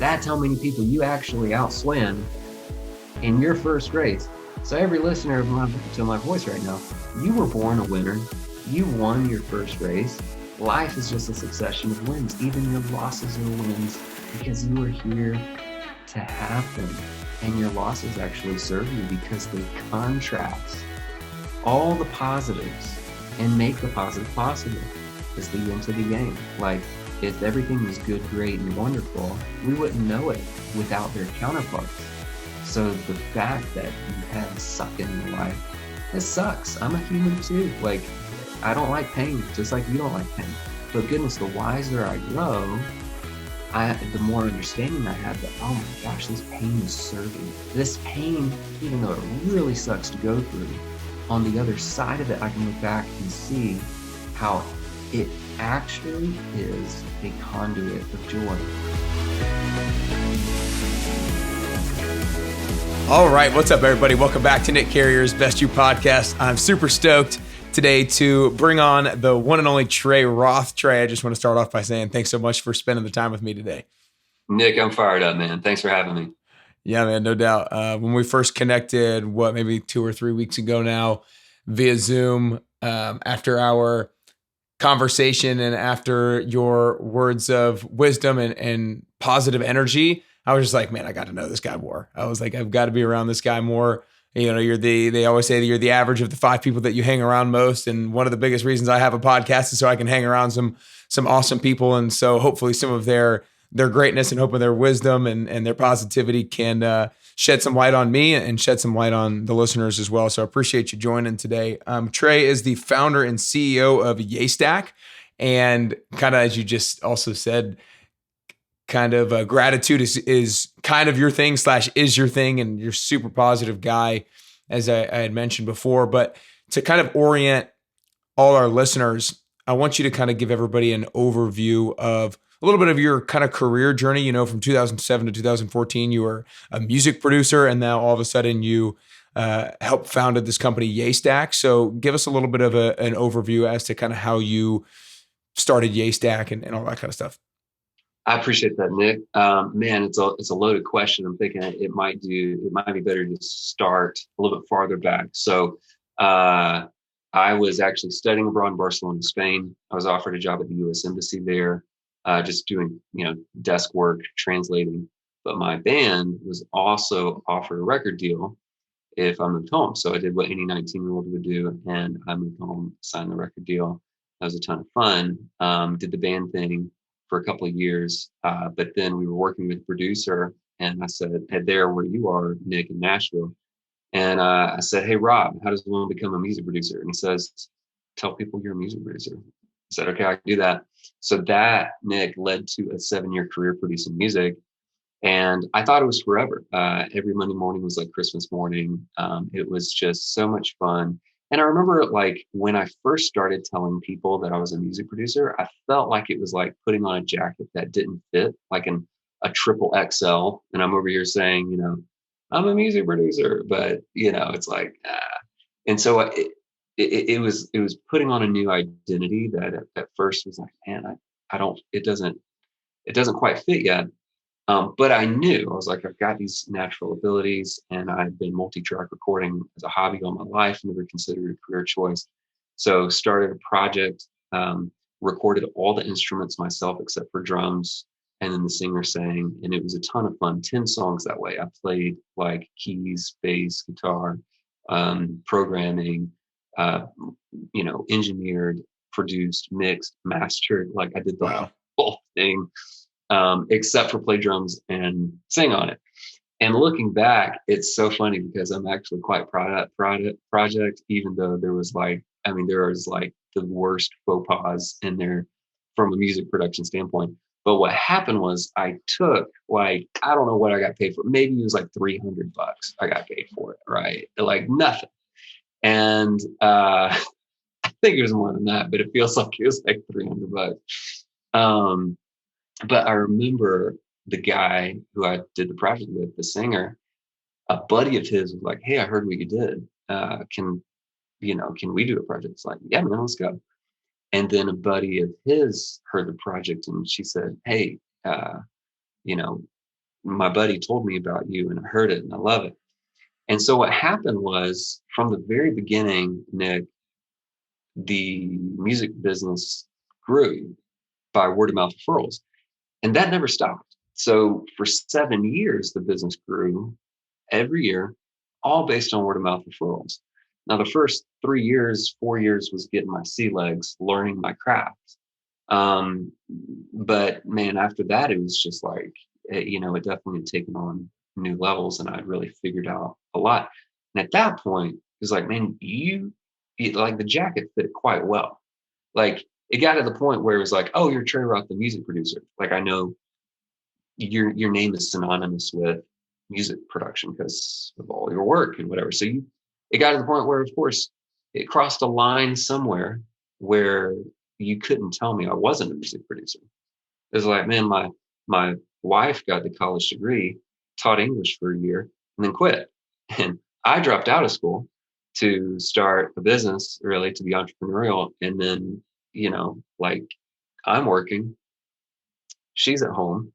That's how many people you actually outswam in your first race. So every listener to my voice right now, you were born a winner. You won your first race. Life is just a succession of wins. Even your losses are wins because you are here to have them. And your losses actually serve you because they contrast all the positives and make the positive possible. Is the yin to the yang. Like, if everything was good, great, and wonderful, we wouldn't know it without their counterparts. So the fact that you have suck in your life, it sucks. I'm a human too. Like, I don't like pain, just like you don't like pain. But goodness, the wiser I grow, the more understanding I have that, oh my gosh, this pain is serving. This pain, even though it really sucks to go through, on the other side of it, I can look back and see how it actually is a conduit of joy. All right, what's up, everybody? Welcome back to Nick Carrier's Best You podcast. I'm super stoked today to bring on the one and only Trey Roth. Trey, I just want to start off by saying thanks so much for spending the time with me today. Nick, I'm fired up, man. Thanks for having me. Yeah, man, no doubt. When we first connected, maybe 2 or 3 weeks ago now, via Zoom, after our conversation and after your words of wisdom and positive energy, I was just like, man, I got to know this guy more. I was like, I've got to be around this guy more. You know, they always say that you're the average of the 5 people that you hang around most. And one of the biggest reasons I have a podcast is so I can hang around some awesome people. And so hopefully some of their greatness and hope of their wisdom and their positivity can shed some light on me and shed some light on the listeners as well. So I appreciate you joining today. Trey is the founder and CEO of Yaystack. And kind of, as you just also said, kind of gratitude is kind of your thing / is your thing. And you're a super positive guy, as I had mentioned before. But to kind of orient all our listeners, I want you to kind of give everybody an overview of a little bit of your kind of career journey. You know, from 2007 to 2014, you were a music producer, and now all of a sudden you helped founded this company, Yaystack. So give us a little bit of an overview as to kind of how you started Yaystack and all that kind of stuff. I appreciate that, Nick. Man, it's a loaded question. I'm thinking it might be better to start a little bit farther back. So I was actually studying abroad in Barcelona, Spain. I was offered a job at the U.S. Embassy there, just doing, desk work, translating. But my band was also offered a record deal if I moved home. So I did what any 19-year-old would do, and I moved home, signed the record deal. That was a ton of fun. Did the band thing for a couple of years, but then we were working with a producer, and I said, "Hey, there where you are, Nick, in Nashville." And I said, "Hey, Rob, how does one become a music producer?" And he says, "Tell people you're a music producer." I said, "Okay, I can do that." So that, Nick, led to a 7-year career producing music. And I thought it was forever. Every Monday morning was like Christmas morning. It was just so much fun. And I remember, like, when I first started telling people that I was a music producer, I felt like it was like putting on a jacket that didn't fit, like a triple XL. And I'm over here saying, I'm a music producer, but it's like, and so it was putting on a new identity that at first was like, man, it doesn't quite fit yet. But I knew, I was like, I've got these natural abilities, and I've been multi-track recording as a hobby all my life, never considered a career choice. So started a project, recorded all the instruments myself except for drums, and then the singer sang, and it was a ton of fun. 10 songs that way. I played like keys, bass, guitar, programming, engineered, produced, mixed, mastered. Like I did the whole thing. Except for play drums and sing on it. And looking back, it's so funny because I'm actually quite proud of that project, even though there was the worst faux pas in there from a music production standpoint. But what happened was I took, I don't know what I got paid for. Maybe it was like $300 I got paid for it, right? Like nothing. And I think it was more than that, but it feels like it was like $300. But I remember the guy who I did the project with, the singer, a buddy of his was like, "Hey, I heard what you did. Can we do a project?" It's like, "Yeah, man, let's go." And then a buddy of his heard the project, and she said, "Hey, my buddy told me about you and I heard it and I love it. And so what happened was from the very beginning, Nick, the music business grew by word of mouth referrals, and that never stopped. So for 7 years, the business grew every year, all based on word of mouth referrals. Now, the first 3 years, 4 years was getting my sea legs, learning my craft. But man, after that, it was just like, it definitely had taken on new levels and I'd really figured out a lot. And at that point, it was like, man, like the jacket fit quite well. Like it got to the point where it was like, oh, you're Trey Roth, the music producer. Like I know your name is synonymous with music production because of all your work and whatever. So it got to the point where, of course, it crossed a line somewhere where you couldn't tell me I wasn't a music producer. It was like, man, my wife got the college degree, taught English for a year, and then quit. And I dropped out of school to start a business, really, to be entrepreneurial. And then, like I'm working, she's at home.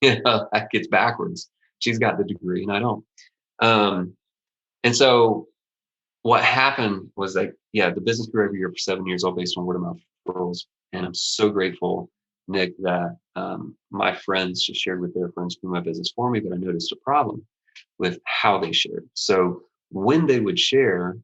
That gets backwards. She's got the degree and I don't. And so what happened was like, the business grew every year for 7 years, all based on word of mouth referrals. And I'm so grateful, Nick, that my friends just shared with their friends through my business for me, but I noticed a problem with how they shared. So when they would share,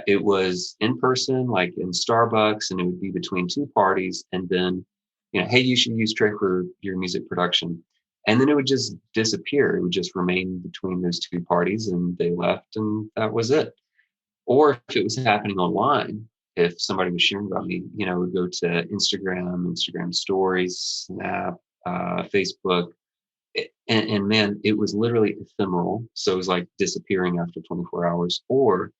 it was in person, like in Starbucks, and it would be between two parties. And then, hey, you should use Trey for your music production. And then it would just disappear. It would just remain between those two parties and they left and that was it. Or if it was happening online, if somebody was sharing about me, it would go to Instagram stories, Snap, Facebook. And man, it was literally ephemeral. So it was like disappearing after 24 hours, or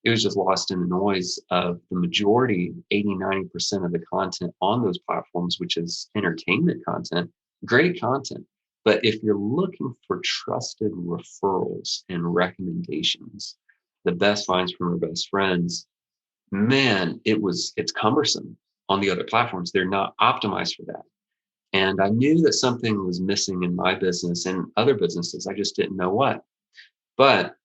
it was just lost in the noise of the majority, 80-90% of the content on those platforms, which is entertainment content, great content. But if you're looking for trusted referrals and recommendations, the best finds from our best friends, man, it's cumbersome on the other platforms. They're not optimized for that. And I knew that something was missing in my business and other businesses. I just didn't know what. But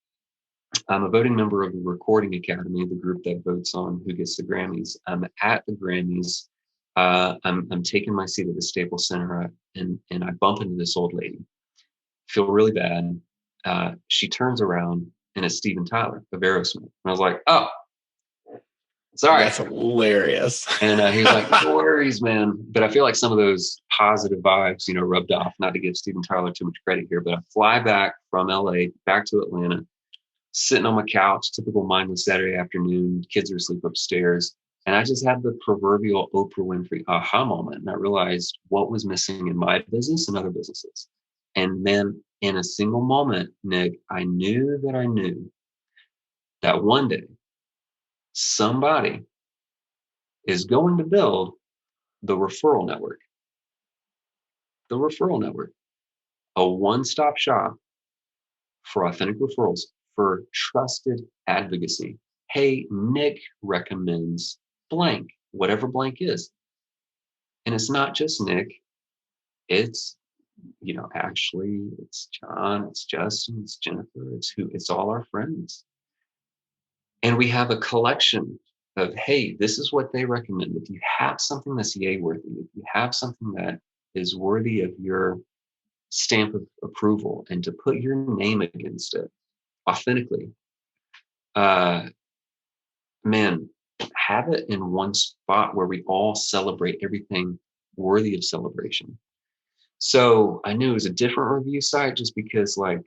I'm a voting member of the Recording Academy, the group that votes on who gets the Grammys. I'm at the Grammys. I'm taking my seat at the Staples Center, and I bump into this old lady. Feel really bad. She turns around, and it's Steven Tyler of Aerosmith. And I was like, oh, sorry. That's hilarious. And he was like, no worries, man. But I feel like some of those positive vibes, rubbed off. Not to give Steven Tyler too much credit here, but I fly back from LA back to Atlanta, sitting on my couch, typical mindless Saturday afternoon, kids are asleep upstairs. And I just had the proverbial Oprah Winfrey aha moment. And I realized what was missing in my business and other businesses. And then in a single moment, Nick, I knew that one day somebody is going to build the Referral Network. The Referral Network, a one-stop shop for authentic referrals, for trusted advocacy. Hey, Nick recommends blank, whatever blank is. And it's not just Nick. It's, actually it's John, it's Justin, it's Jennifer, it's all our friends. And we have a collection of, hey, this is what they recommend. If you have something that's yay worthy, if you have something that is worthy of your stamp of approval and to put your name against it authentically, man, have it in one spot where we all celebrate everything worthy of celebration. So I knew it was a different review site just because, like,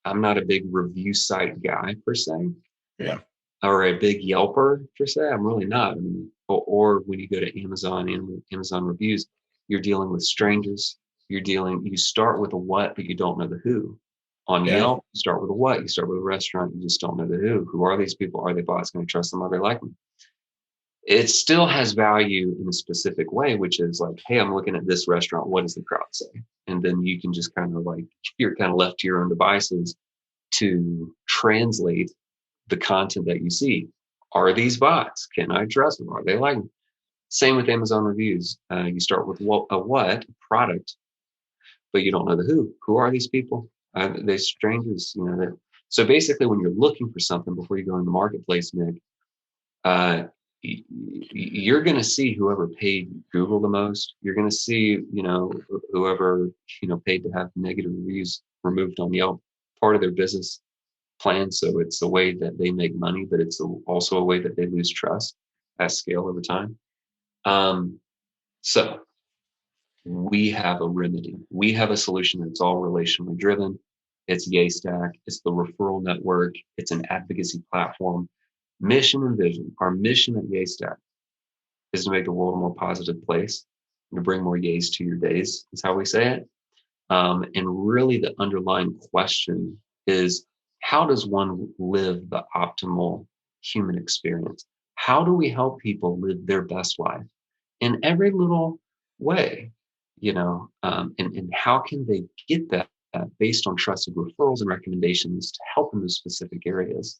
I'm not a big review site guy per se. Yeah. Or a big Yelper per se. I'm really not. I mean, or when you go to Amazon and Amazon reviews, you're dealing with strangers. You start with a what, but you don't know the who. On Yelp, you start with a what, you start with a restaurant, you just don't know the who. Who are these people? Are they bots? Going to trust them? Are they like them? It still has value in a specific way, which is like, hey, I'm looking at this restaurant. What does the crowd say? And then you can just kind of like, you're kind of left to your own devices to translate the content that you see. Are these bots? Can I trust them? Are they like them? Same with Amazon reviews. You start with a product, but you don't know the who. Who are these people? They're strangers, so basically when you're looking for something before you go in the marketplace, Nick, you're going to see whoever paid Google the most. You're going to see, whoever, paid to have negative reviews removed on Yelp, part of their business plan. So it's a way that they make money, but it's also a way that they lose trust at scale over time. So we have a remedy. We have a solution that's all relationally driven. It's Yaystack. It's the Referral Network. It's an advocacy platform. Mission and vision. Our mission at Yaystack is to make the world a more positive place and to bring more yays to your days, is how we say it. And really the underlying question is, how does one live the optimal human experience? How do we help people live their best life in every little way, and how can they get that based on trusted referrals and recommendations to help in those specific areas?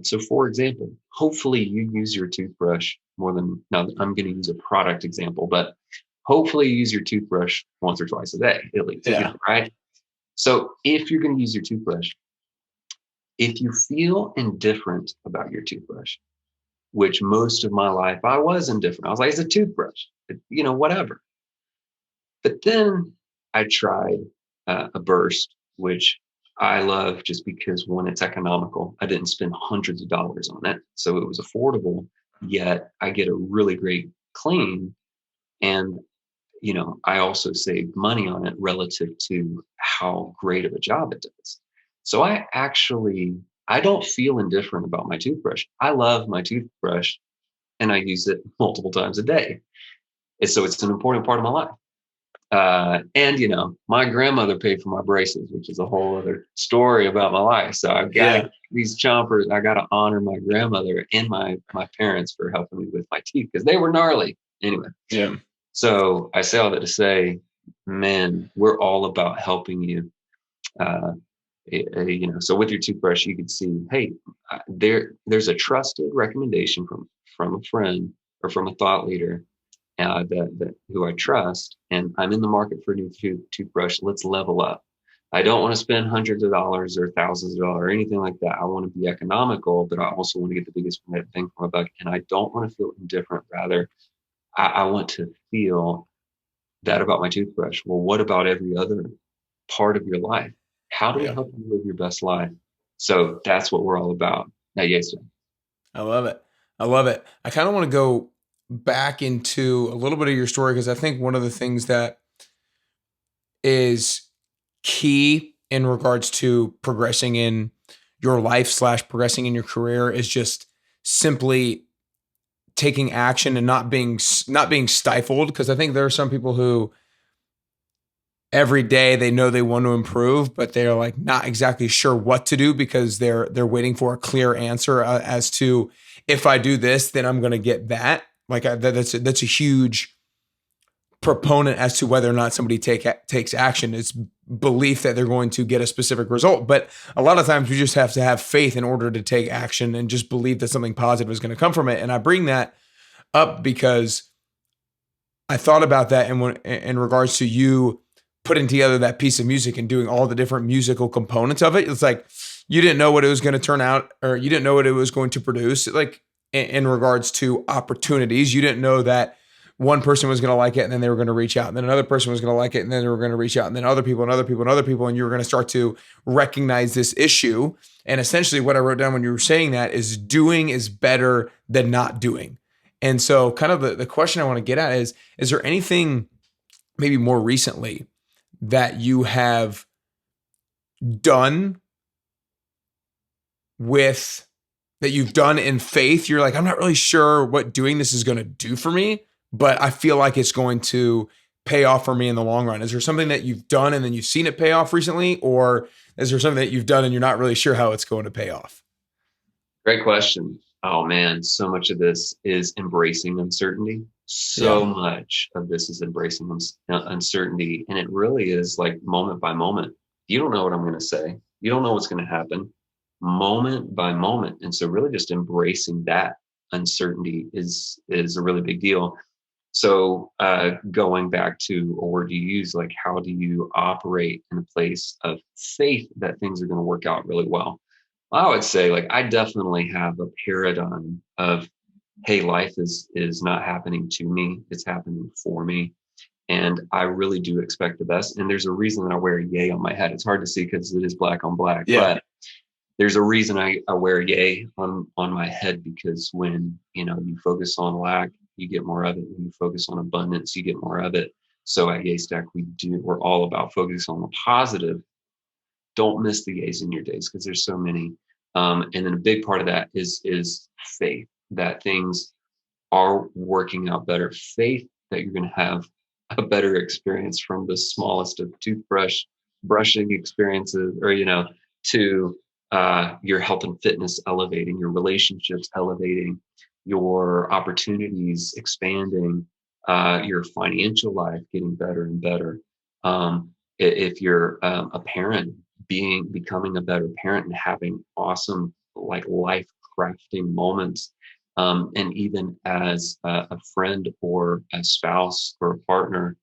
So for example, hopefully you use your toothbrush more than, now I'm going to use a product example, but hopefully you use your toothbrush once or twice a day, at least, right? So if you're going to use your toothbrush, if you feel indifferent about your toothbrush, which most of my life I was indifferent. I was like, it's a toothbrush, whatever. But then I tried a burst, which I love just because, one, it's economical. I didn't spend hundreds of dollars on it. So it was affordable, yet I get a really great clean. And, I also saved money on it relative to how great of a job it does. So I don't feel indifferent about my toothbrush. I love my toothbrush and I use it multiple times a day. And so it's an important part of my life. And my grandmother paid for my braces, which is a whole other story about my life. So I've got these chompers. I got to honor my grandmother and my parents for helping me with my teeth because they were gnarly. Anyway. Yeah. So I say all that to say, man, we're all about helping you. So with your toothbrush, you can see, hey, there's a trusted recommendation from a friend or from a thought leader that who I trust, and I'm in the market for a new toothbrush. Let's level up. I don't want to spend hundreds of dollars or thousands of dollars or anything like that. I want to be economical, but I also want to get the biggest thing for my buck. And I don't want to feel indifferent. Rather, I want to feel that about my toothbrush. Well, what about every other part of your life? How do we help you live your best life? So that's what we're all about at Yaystack. I love it. I love it. I kind of want to go back into a little bit of your story because I think one of the things that is key in regards to progressing in your life / progressing in your career is just simply taking action and not being stifled. Because I think there are some people who every day they know they want to improve, but they're like not exactly sure what to do because they're waiting for a clear answer as to, if I do this, then I'm going to get that. Like that's a huge proponent as to whether or not somebody takes action. It's belief that they're going to get a specific result. But a lot of times we just have to have faith in order to take action and just believe that something positive is going to come from it. And I bring that up because I thought about that in regards to you putting together that piece of music and doing all the different musical components of it. It's like you didn't know what it was going to turn out, or you didn't know what it was going to produce. Like in regards to opportunities, you didn't know that one person was going to like it and then they were going to reach out, and then another person was going to like it and then they were going to reach out, and then other people and other people and other people, and you were going to start to recognize this issue. And essentially what I wrote down when you were saying that is doing is better than not doing. And so kind of the question I want to get at is there anything maybe more recently that you have done that you've done in faith? You're like, I'm not really sure what doing this is going to do for me, but I feel like it's going to pay off for me in the long run. Is there something that you've done and then you've seen it pay off recently? Or is there something that you've done and you're not really sure how it's going to pay off? Great question. Oh man, so much of this is embracing uncertainty. So much of this is embracing uncertainty. And it really is like moment by moment. You don't know what I'm going to say. You don't know what's going to happen moment by moment. And so really just embracing that uncertainty is a really big deal. So going back to a word you use, like how do you operate in a place of faith that things are going to work out really well? I would say like I definitely have a paradigm of, hey, life is not happening to me, it's happening for me. And I really do expect the best. And there's a reason that I wear a yay on my head. It's hard to see because it is black on black, Yeah. but there's a reason I wear yay on my head, because when you focus on lack, you get more of it. When you focus on abundance, you get more of it. So at Yaystack, we're all about focusing on the positive. Don't miss the yays in your days because there's so many. And then a big part of that is faith that things are working out better. Faith that you're going to have a better experience from the smallest of toothbrush brushing experiences, or to your health and fitness elevating, your relationships elevating, your opportunities expanding, your financial life getting better and better. If you're a parent, becoming a better parent and having awesome like life crafting moments, and even as a friend or a spouse or a partner,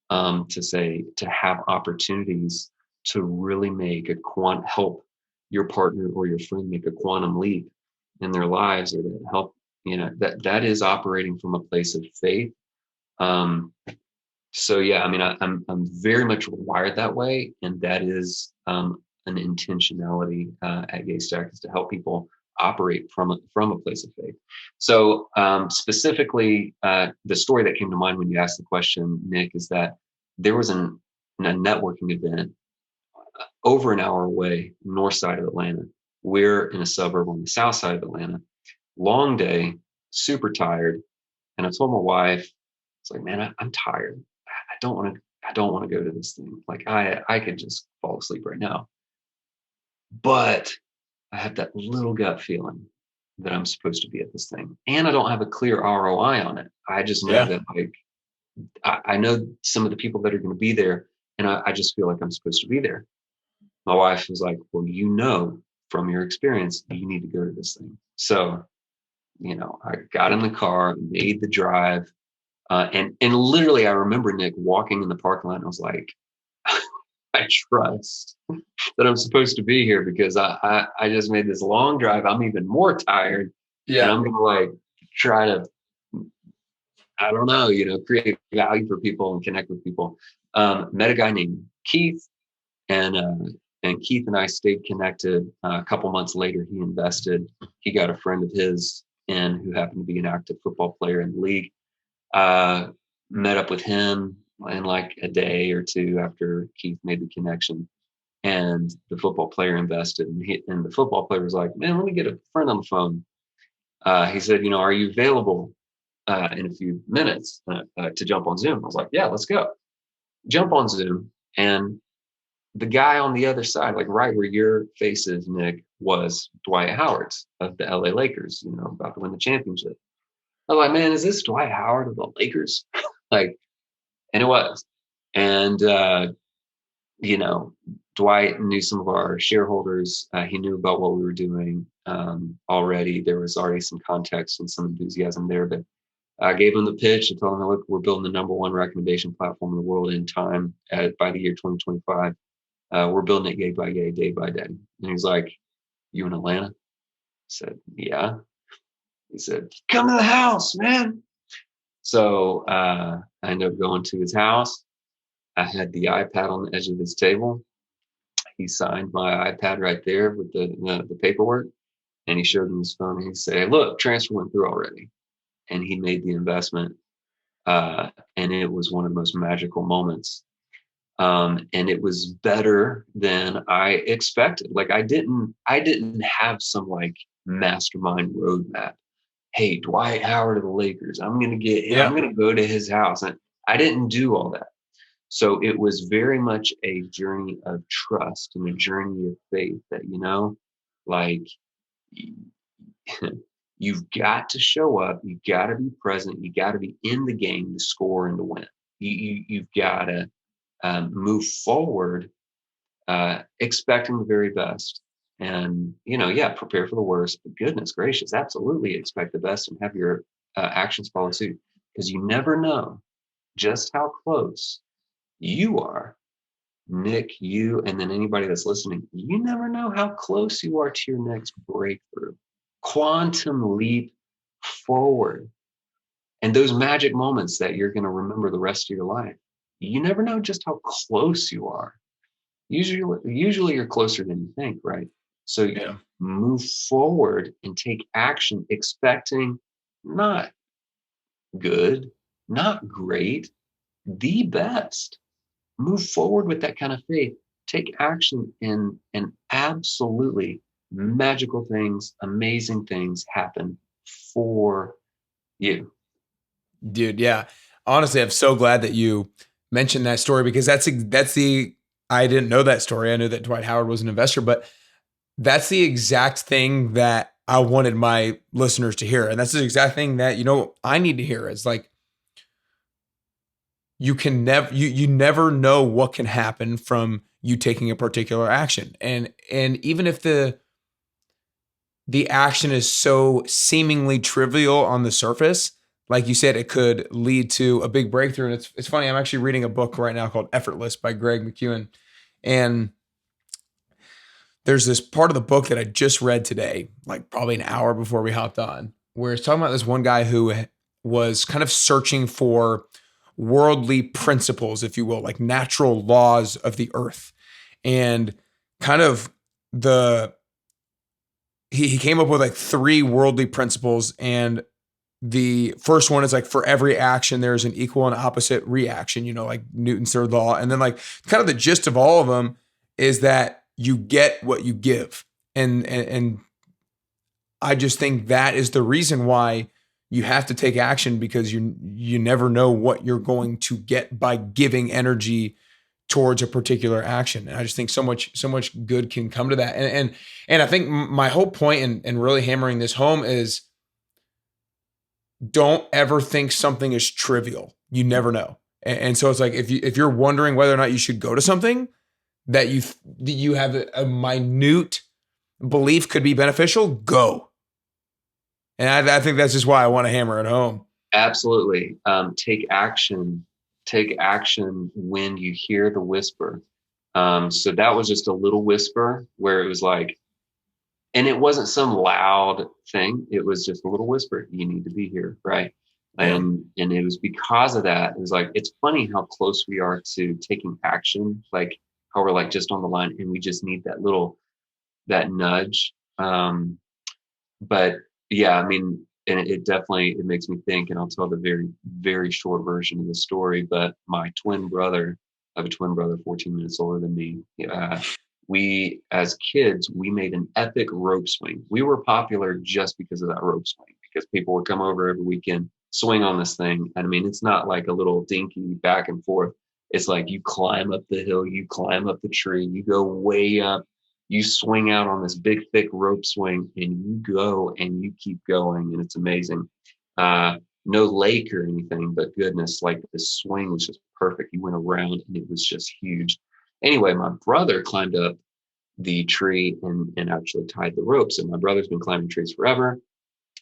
to have opportunities to really help your partner or your friend make a quantum leap in their lives, or to help, that is operating from a place of faith. So yeah, I mean, I'm very much wired that way, and that is an intentionality at Yaystack, is to help people operate from a place of faith. So specifically, the story that came to mind when you asked the question, Nick, is that there was a networking event over an hour away, north side of Atlanta. We're in a suburb on the south side of Atlanta. Long day, super tired, and I told my wife, it's like, man, I'm tired. I don't want to go to this thing. Like I could just fall asleep right now. But I have that little gut feeling that I'm supposed to be at this thing. And I don't have a clear ROI on it. I just know Yeah. that like I know some of the people that are going to be there, and I just feel like I'm supposed to be there. My wife was like, well, from your experience, you need to go to this thing. So, I got in the car, made the drive, and literally, I remember Nick walking in the parking lot, and I was like, I trust that I'm supposed to be here, because I just made this long drive. I'm even more tired, and Yeah. I'm gonna like try to, I don't know, create value for people and connect with people. Met a guy named Keith, and Keith and I stayed connected. A couple months later, he invested. He got a friend of his in, who happened to be an active football player in the league. Uh, Met up with him in like a day or two after Keith made the connection, and the football player invested. And the football player was like, "Man, let me get a friend on the phone." He said, "Are you available in a few minutes to jump on Zoom?" I was like, "Yeah, let's go." Jump on Zoom, and the guy on the other side, like right where your face is, Nick, was Dwight Howard's of the LA Lakers, about to win the championship. I was like, man, is this Dwight Howard of the Lakers? Like, and it was. And, Dwight knew some of our shareholders. He knew about what we were doing already. There was already some context and some enthusiasm there. But I gave him the pitch and told him, look, we're building the number one recommendation platform in the world in time by the year 2025. We're building it day by day, day by day. And he's like, you in Atlanta? I said, yeah. He said, come to the house, man. So I ended up going to his house. I had the iPad on the edge of his table. He signed my iPad right there with the paperwork, and he showed me his phone. And he said, look, transfer went through already. And he made the investment. And it was one of the most magical moments. And it was better than I expected. Like I didn't have some like mastermind roadmap. Hey, Dwight Howard of the Lakers, I'm going to get him. I'm going to go to his house. And I didn't do all that. So it was very much a journey of trust and a journey of faith that, like you've got to show up, you got to be present, you got to be in the game to score and to win. You've got to move forward, expecting the very best. And, prepare for the worst, but goodness gracious, absolutely expect the best and have your actions follow suit. because you never know just how close you are. Nick, you, and then anybody that's listening, you never know how close you are to your next breakthrough. Quantum leap forward. And those magic moments that you're going to remember the rest of your life, you never know just how close you are. Usually you're closer than you think, right? So you move forward and take action, expecting not good, not great, the best. Move forward with that kind of faith. Take action, and absolutely magical things, amazing things happen for you. Dude, yeah. Honestly, I'm so glad that you mentioned that story, because that's the I didn't know that story. I knew that Dwight Howard was an investor, but that's the exact thing that I wanted my listeners to hear. And that's the exact thing that, I need to hear, is like, you never know what can happen from you taking a particular action. And even if the action is so seemingly trivial on the surface, like you said, it could lead to a big breakthrough. And it's funny, I'm actually reading a book right now called Effortless by Greg McKeown. And there's this part of the book that I just read today, like probably an hour before we hopped on, where it's talking about this one guy who was kind of searching for worldly principles, if you will, like natural laws of the earth. And kind of he came up with like 3 worldly principles. And the first one is like, for every action, there's an equal and opposite reaction, like Newton's third law. And then like kind of the gist of all of them is that you get what you give. And I just think that is the reason why you have to take action, because you never know what you're going to get by giving energy towards a particular action. And I just think so much good can come to that. And I think my whole point in really hammering this home is, don't ever think something is trivial. You never know. And so it's like, if you're wondering whether or not you should go to something that you have a minute belief could be beneficial, go. And I think that's just why I want to hammer it home. Absolutely. Take action. Take action when you hear the whisper. So that was just a little whisper where it was like, and it wasn't some loud thing. It was just a little whisper. You need to be here. Right. Yeah. And it was because of that. It was like, it's funny how close we are to taking action, like how we're like just on the line, and we just need that nudge. But yeah, I mean, and it definitely, it makes me think, and I'll tell the very, very short version of the story, but my twin brother, I have a twin brother, 14 minutes older than me. We, as kids, we made an epic rope swing. We were popular just because of that rope swing, because people would come over every weekend, swing on this thing. And I mean, it's not like a little dinky back and forth. It's like you climb up the hill, you climb up the tree, you go way up, you swing out on this big, thick rope swing, and you go and you keep going. And it's amazing. No lake or anything, but goodness, like the swing was just perfect. You went around and it was just huge. Anyway, my brother climbed up the tree and actually tied the ropes. And my brother's been climbing trees forever,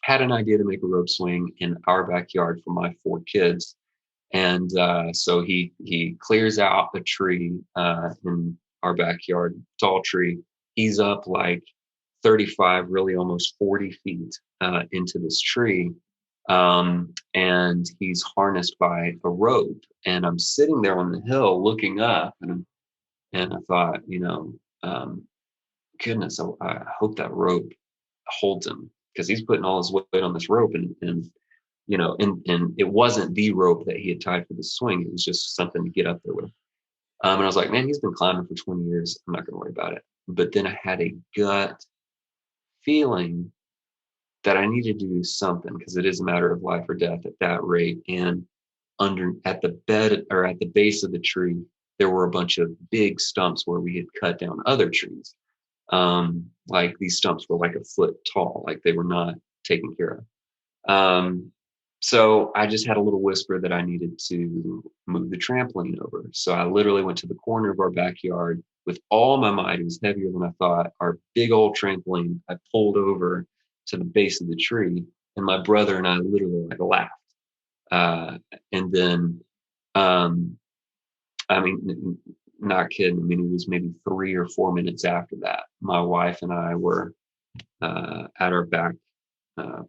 had an idea to make a rope swing in our backyard for my 4 kids. And so he clears out a tree in our backyard, tall tree. He's up like 35, really almost 40 feet into this tree. And he's harnessed by a rope. And I'm sitting there on the hill looking up, and I thought, goodness, I hope that rope holds him, because he's putting all his weight on this rope. And it wasn't the rope that he had tied for the swing. It was just something to get up there with. And I was like, man, he's been climbing for 20 years. I'm not going to worry about it. But then I had a gut feeling that I needed to do something, because it is a matter of life or death at that rate. And at the base of the tree, there were a bunch of big stumps where we had cut down other trees. Like these stumps were like a foot tall, like they were not taken care of. So I just had a little whisper that I needed to move the trampoline over. So I literally went to the corner of our backyard with all my might. It was heavier than I thought. Our big old trampoline, I pulled over to the base of the tree, and my brother and I literally like laughed. And then, I mean, not kidding. I mean, it was maybe 3 or 4 minutes after that. My wife and I were at our back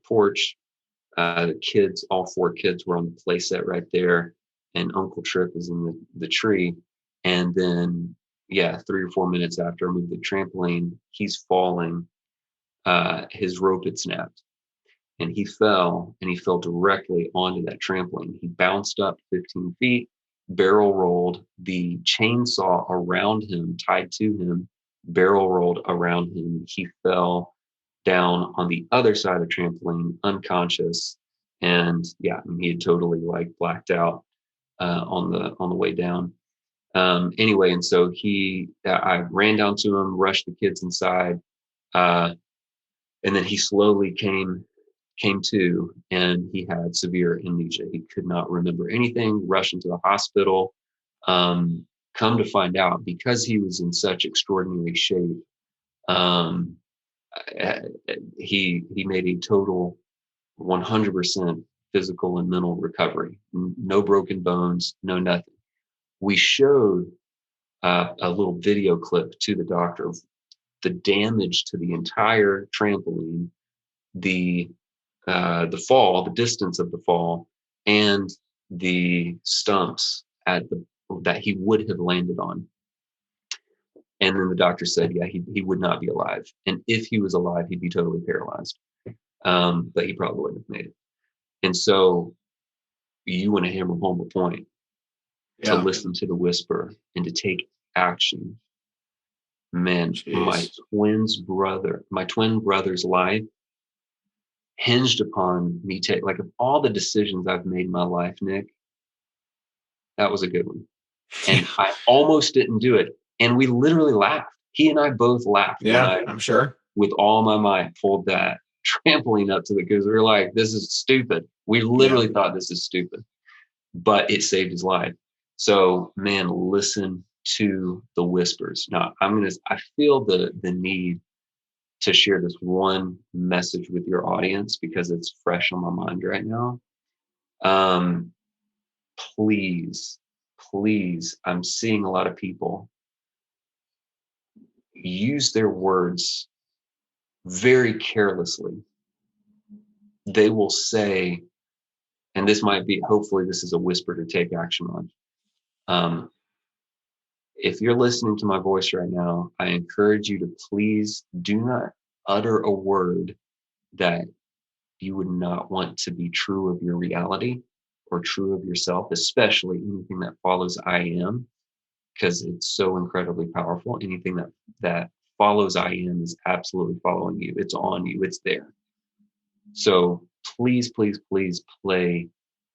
porch. The kids, all 4 kids, were on the play set right there, and Uncle Trip is in the tree. And then, yeah, 3 or 4 minutes after I moved the trampoline, he's falling. His rope had snapped, and he fell, and he fell directly onto that trampoline. He bounced up 15 feet, barrel rolled. The chainsaw around him, tied to him, barrel rolled around him. He fell down on the other side of the trampoline, unconscious. And yeah, he had totally like blacked out on the way down. Anyway, and so I ran down to him, rushed the kids inside, and then he slowly came to, and he had severe amnesia. He could not remember anything. Rushed into the hospital. Come to find out, because he was in such extraordinary shape, um, he made a total 100% physical and mental recovery. No broken bones, no nothing. We showed a little video clip to the doctor of the damage to the entire trampoline, the fall, the distance of the fall, and the stumps that he would have landed on. And then the doctor said, yeah, he would not be alive. And if he was alive, he'd be totally paralyzed. But he probably wouldn't have made it. And so you want to hammer home a point, to listen to the whisper and to take action. Man, my twin brother's life hinged upon me like, of all the decisions I've made in my life, Nick, that was a good one. And I almost didn't do it. And we literally laughed. He and I both laughed. Yeah, I'm sure. With all my might, pulled that trampoline up to the, because we were like, this is stupid. We literally thought this is stupid, but it saved his life. So, man, listen to the whispers. Now, I feel the need to share this one message with your audience because it's fresh on my mind right now. Please, I'm seeing a lot of people use their words very carelessly. They will say, and this might be, hopefully this is a whisper to take action on. If you're listening to my voice right now, I encourage you to please do not utter a word that you would not want to be true of your reality or true of yourself, especially anything that follows I am, because it's so incredibly powerful. Anything that follows I am is absolutely following you. It's on you. It's there. So please play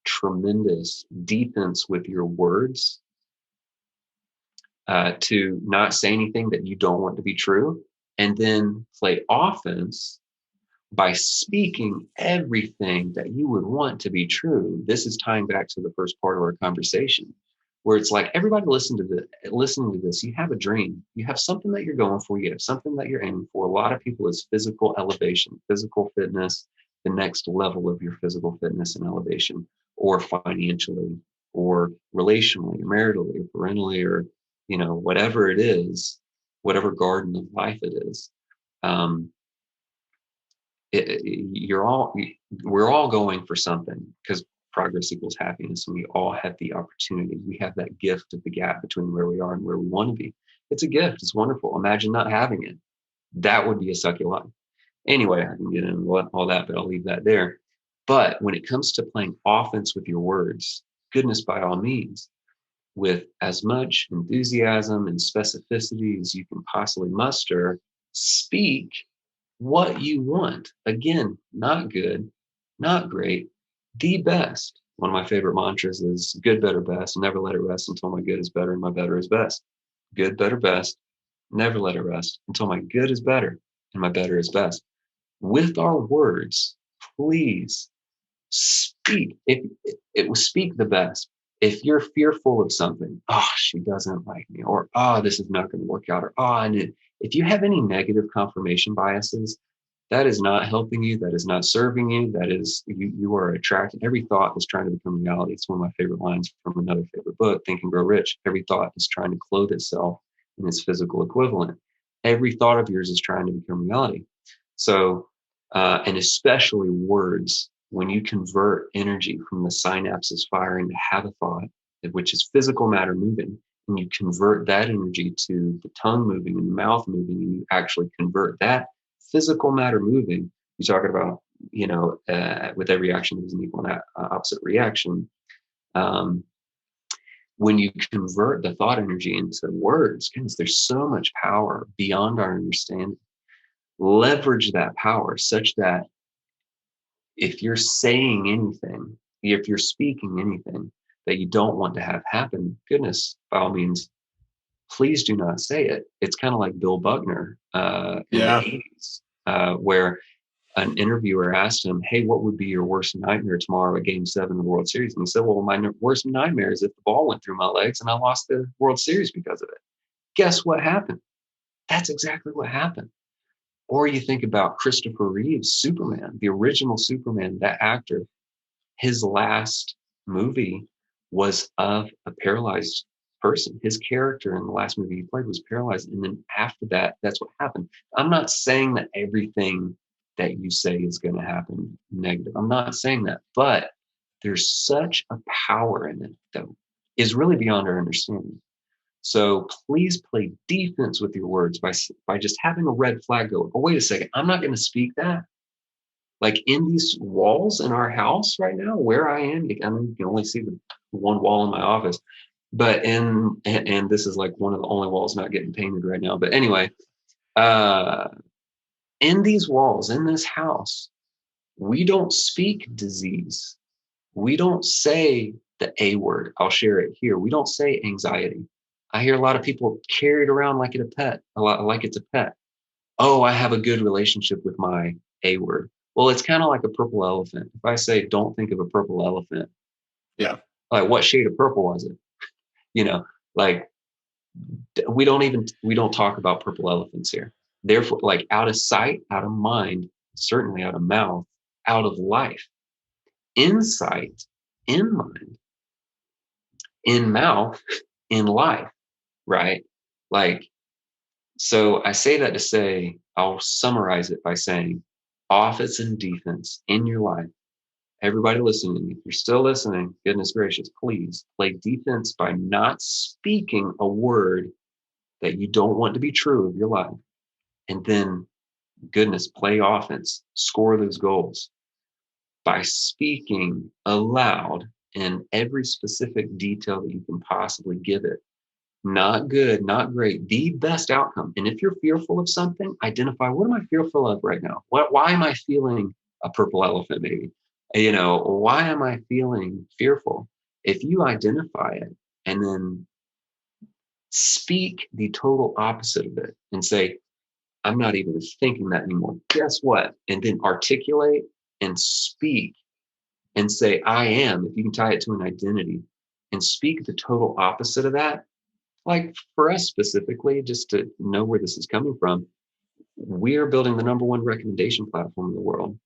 tremendous defense with your words, to not say anything that you don't want to be true, and then play offense by speaking everything that you would want to be true. This is tying back to the first part of our conversation, where it's like, everybody listening to this, you have a dream, you have something that you're going for, you have something that you're aiming for. A lot of people is physical elevation, physical fitness, the next level of your physical fitness and elevation, or financially, or relationally, or maritally, or parentally, or whatever it is, whatever garden of life it is. We're all going for something, because progress equals happiness, and we all have the opportunity. We have that gift of the gap between where we are and where we want to be. It's a gift. It's wonderful. Imagine not having it. That would be a sucky life. Anyway, I can get into all that, but I'll leave that there. But when it comes to playing offense with your words, goodness, by all means, with as much enthusiasm and specificity as you can possibly muster, speak what you want. Again, not good, not great, the best. One of my favorite mantras is good, better, best. Never let it rest until my good is better and my better is best. Good, better, best. Never let it rest until my good is better and my better is best. With our words, please speak. It will speak the best. If you're fearful of something, she doesn't like me, or this is not going to work out, or and if you have any negative confirmation biases, that is not helping you. That is not serving you. That is, you are attracting. Every thought is trying to become reality. It's one of my favorite lines from another favorite book, Think and Grow Rich. Every thought is trying to clothe itself in its physical equivalent. Every thought of yours is trying to become reality. So, and especially words, when you convert energy from the synapses firing to have a thought, which is physical matter moving, and you convert that energy to the tongue moving and the mouth moving, and you actually convert that physical matter moving, you're talking about, with every action there's an equal and opposite reaction. When you convert the thought energy into words, goodness, there's so much power beyond our understanding. Leverage that power such that if you're saying anything, if you're speaking anything that you don't want to have happen, goodness, by all means, please do not say it. It's kind of like Bill Buckner in the 80s, where an interviewer asked him, hey, what would be your worst nightmare tomorrow at Game 7 of the World Series? And he said, well, my worst nightmare is if the ball went through my legs and I lost the World Series because of it. Guess what happened? That's exactly what happened. Or you think about Christopher Reeve's Superman, the original Superman, that actor, his last movie was of a paralyzed person. His character in the last movie he played was paralyzed. And then after that, that's what happened. I'm not saying that everything that you say is going to happen negative. I'm not saying that, but there's such a power in it that is really beyond our understanding. So please play defense with your words by just having a red flag go, oh, wait a second, I'm not going to speak that. Like in these walls in our house right now, where I am, you can only see the one wall in my office, but and this is like one of the only walls not getting painted right now. But anyway, in these walls, in this house, we don't speak disease. We don't say the A word. I'll share it here. We don't say anxiety. I hear a lot of people carry it around like it's a pet, like it's a pet. Oh, I have a good relationship with my A word. Well, it's kind of like a purple elephant. If I say, don't think of a purple elephant. Yeah. Like what shade of purple was it? Like we don't talk about purple elephants here. Therefore, like out of sight, out of mind, certainly out of mouth, out of life, in sight, in mind, in mouth, in life, right? Like, so I say that to say, I'll summarize it by saying offense and defense in your life. Everybody listening, if you're still listening, goodness gracious, please play defense by not speaking a word that you don't want to be true of your life. And then, goodness, play offense, score those goals by speaking aloud in every specific detail that you can possibly give it. Not good, not great, the best outcome. And if you're fearful of something, identify, what am I fearful of right now? Why am I feeling a purple elephant maybe? Why am I feeling fearful? If you identify it and then speak the total opposite of it and say, I'm not even thinking that anymore. Guess what? And then articulate and speak and say, I am, if you can tie it to an identity and speak the total opposite of that. Like for us specifically, just to know where this is coming from, we are building the number one recommendation platform in the world.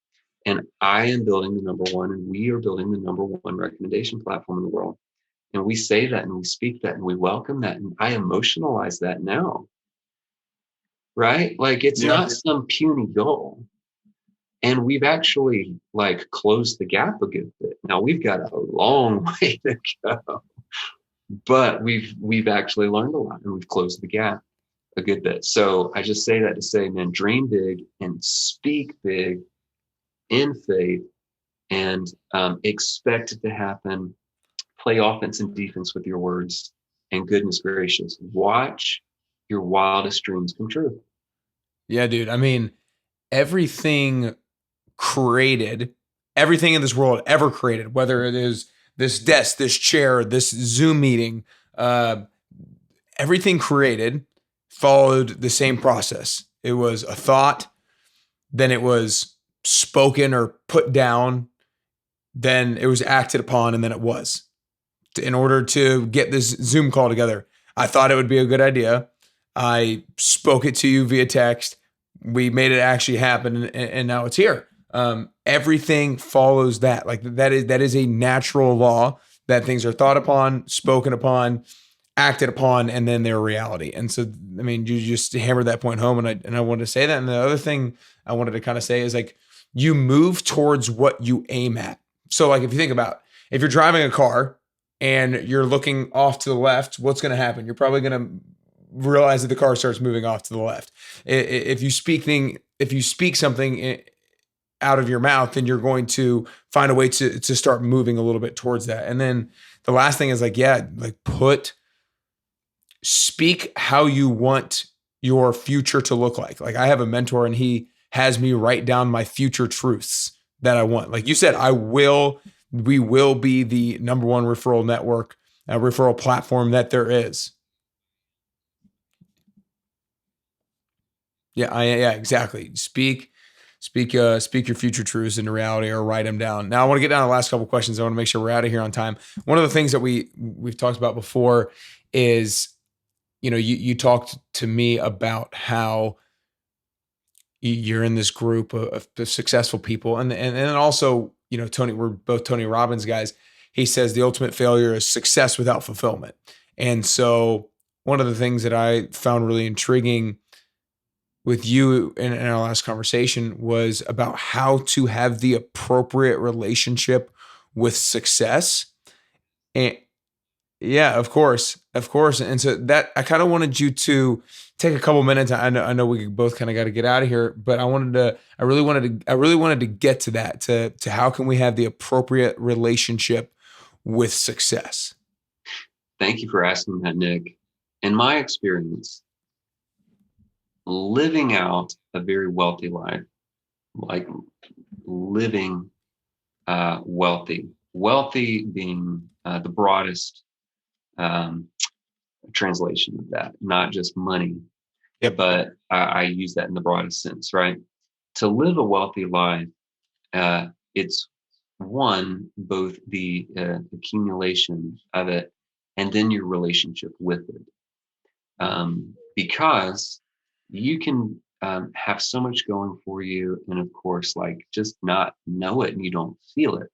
And I am building the number one, and we are building the number one recommendation platform in the world. And we say that and we speak that and we welcome that. And I emotionalize that now, right? Like it's not some puny goal. And we've actually like closed the gap a good bit. Now we've got a long way to go, but we've actually learned a lot and we've closed the gap a good bit. So I just say that to say, man, dream big and speak big in faith and expect it to happen. Play offense and defense with your words, and goodness gracious, watch your wildest dreams come true. Yeah, dude. I mean, everything created, everything in this world ever created, whether it is this desk, this chair, this Zoom meeting, everything created followed the same process. It was a thought, then it was spoken or put down, then it was acted upon, and then it was. In order to get this Zoom call together, I thought it would be a good idea. I spoke it to you via text. we made it actually happen, and now it's here. Everything follows that. Like that is a natural law that things are thought upon, spoken upon, acted upon, and then they're reality. And so, I mean, you just hammered that point home, and I wanted to say that. And the other thing I wanted to kind of say is like, you move towards what you aim at. So like, if you think about, if you're driving a car and you're looking off to the left, what's going to happen? You're probably going to realize that the car starts moving off to the left. If you speak something out of your mouth, then you're going to find a way to start moving a little bit towards that. And then the last thing is like, yeah, like speak how you want your future to look like. Like I have a mentor and he has me write down my future truths that I want. Like you said, we will be the number one referral network, referral platform that there is. Yeah, exactly. Speak your future truths into reality, or write them down. Now I want to get down to the last couple of questions. I want to make sure we're out of here on time. One of the things that we've talked about before is, you talked to me about how you're in this group of successful people. And then also, Tony, we're both Tony Robbins guys. He says the ultimate failure is success without fulfillment. And so one of the things that I found really intriguing with you in our last conversation was about how to have the appropriate relationship with success. And yeah, of course. And so that I kind of wanted you to take a couple minutes. I know we both kind of got to get out of here, but I really wanted to get to that, to how can we have the appropriate relationship with success? Thank you for asking that, Nick. In my experience, living out a very wealthy life, like living wealthy being the broadest translation of that, not just money, but I use that in the broadest sense, right? To live a wealthy life, it's both the accumulation of it and then your relationship with it. Because you can have so much going for you, and of course, like just not know it and you don't feel it.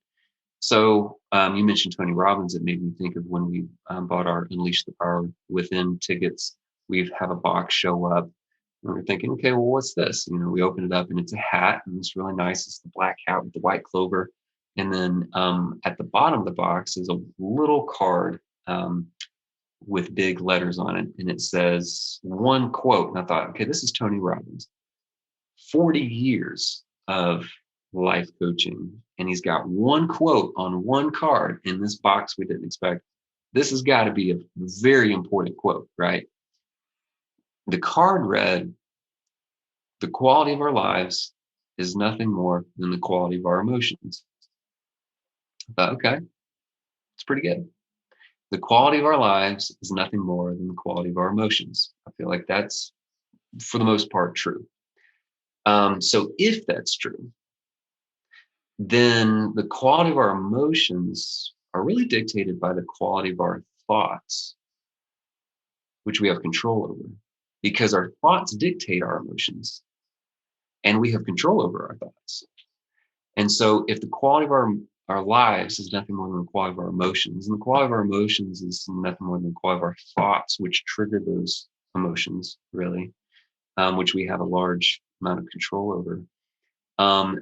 So you mentioned Tony Robbins. It made me think of when we bought our Unleash the Power Within tickets. We have a box show up, and we're thinking, okay, well, what's this? We open it up, and it's a hat, and it's really nice. It's the black hat with the white clover, and then at the bottom of the box is a little card with big letters on it, and it says one quote. And I thought, okay, this is Tony Robbins, 40 years of life coaching, and he's got one quote on one card in this box we didn't expect. This has got to be a very important quote, right? The card read, "The quality of our lives is nothing more than the quality of our emotions." I thought, okay, it's pretty good. The quality of our lives is nothing more than the quality of our emotions. I feel like that's, for the most part, true. So if that's true, then the quality of our emotions are really dictated by the quality of our thoughts, which we have control over, because our thoughts dictate our emotions and we have control over our thoughts. And so if the quality of our lives is nothing more than the quality of our emotions, and the quality of our emotions is nothing more than the quality of our thoughts, which trigger those emotions, really, which we have a large amount of control over,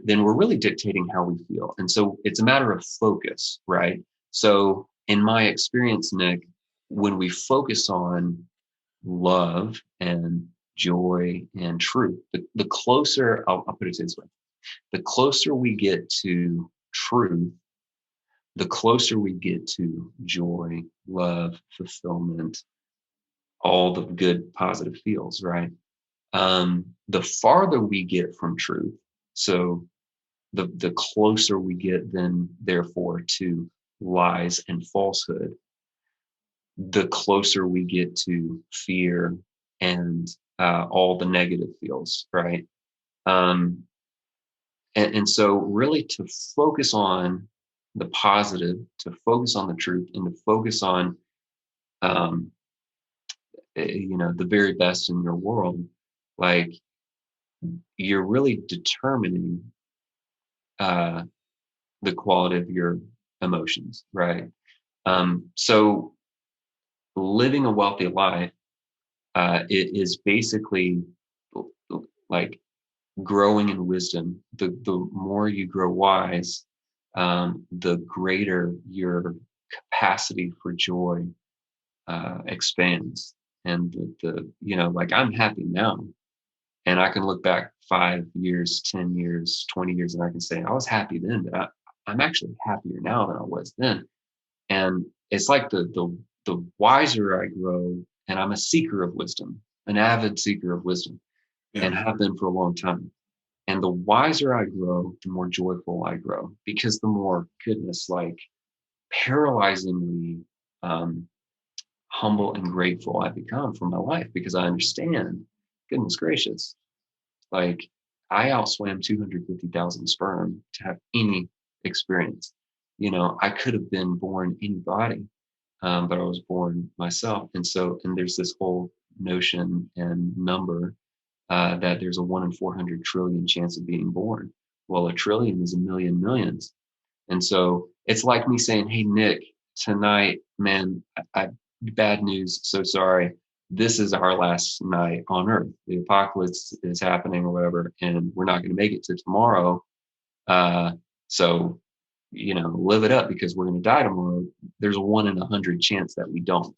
then we're really dictating how we feel. And so it's a matter of focus, right? So in my experience, Nick, when we focus on love and joy and truth, the closer, I'll put it this way, the closer we get to truth, the closer we get to joy, love, fulfillment, all the good positive feels, right? The farther we get from truth, so the closer we get then therefore to lies and falsehood, the closer we get to fear and all the negative feels, right? And so really to focus on the positive, to focus on the truth, and to focus on the very best in your world, like you're really determining the quality of your emotions, right? So living a wealthy life, it is basically like growing in wisdom. The more you grow wise, the greater your capacity for joy expands. And like I'm happy now, and I can look back 5 years, 10 years, 20 years, and I can say I was happy then, but I'm actually happier now than I was then. And it's like the wiser I grow, and I'm a seeker of wisdom, an avid seeker of wisdom, Yeah. and have been for a long time. And the wiser I grow, the more joyful I grow, because the more goodness, like paralyzingly humble and grateful I become for my life, because I understand, goodness gracious, like I outswam 250,000 sperm to have any experience. I could have been born anybody, but I was born myself. And there's this whole notion and number that there's a 1 in 400 trillion chance of being born. Well, a trillion is a million millions. And so it's like me saying, hey, Nick, tonight, man, bad news. So sorry. This is our last night on Earth. The apocalypse is happening or whatever, and we're not going to make it to tomorrow. So, live it up because we're going to die tomorrow. There's a 1 in 100 chance that we don't,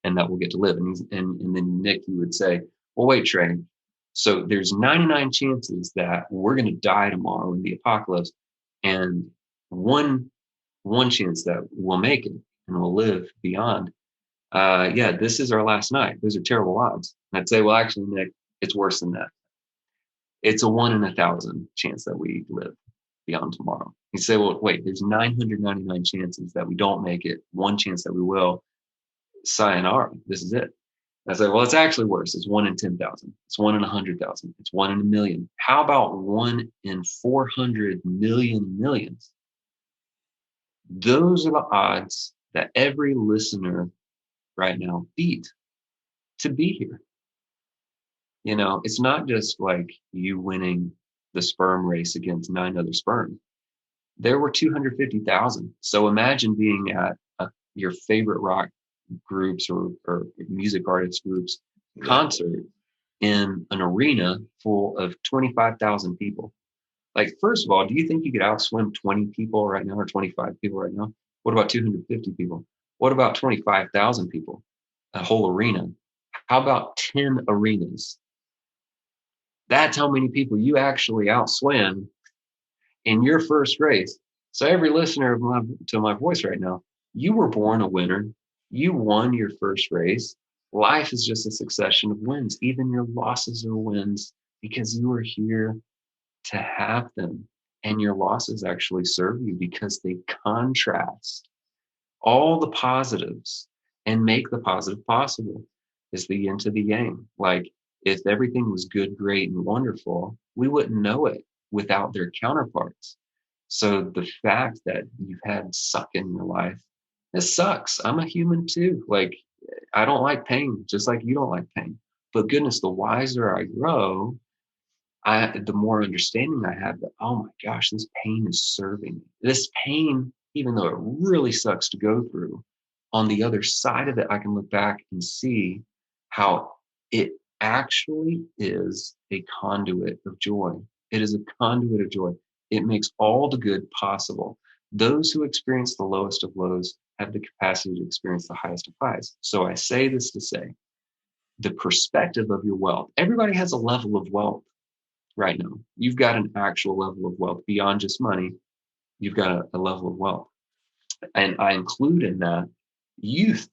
and that we'll get to live. And then Nick, you would say, well, wait, Trey. So there's 99 chances that we're going to die tomorrow in the apocalypse, and one chance that we'll make it and we'll live beyond. Yeah, this is our last night. Those are terrible odds. And I'd say, well, actually, Nick, it's worse than that. It's a 1 in 1,000 chance that we live beyond tomorrow. You say, well, wait, there's 999 chances that we don't make it, one chance that we will. Sayonara, this is it. I say, well, it's actually worse. It's 1 in 10,000. It's 1 in 100,000. It's 1 in a million. How about 1 in 400 million millions? Those are the odds that every listener right now beat to be here. It's not just like you winning the sperm race against 9 other sperms. There were 250,000. So imagine being at your favorite rock groups or music artist groups concert in an arena full of 25,000 people. Like, first of all, do you think you could outswim 20 people right now or 25 people right now? What about 250 people? What about 25,000 people? A whole arena. How about 10 arenas? That's how many people you actually outswam in your first race. So every listener to my voice right now, you were born a winner. You won your first race. Life is just a succession of wins. Even your losses are wins because you are here to have them. And your losses actually serve you because they contrast all the positives and make the positive possible. Is the yin to the yang. Like, if everything was good, great, and wonderful, we wouldn't know it without their counterparts. So the fact that you've had suck in your life, it sucks. I'm a human too. Like, I don't like pain, just like you don't like pain. But goodness, the wiser I grow, the more understanding I have that, oh my gosh, this pain is serving me. This pain, even though it really sucks to go through, on the other side of it, I can look back and see how it actually is a conduit of joy. It is a conduit of joy. It makes all the good possible. Those who experience the lowest of lows have the capacity to experience the highest of highs. So I say this to say, the perspective of your wealth, everybody has a level of wealth right now. You've got an actual level of wealth beyond just money. You've got a level of wealth. And I include in that youth,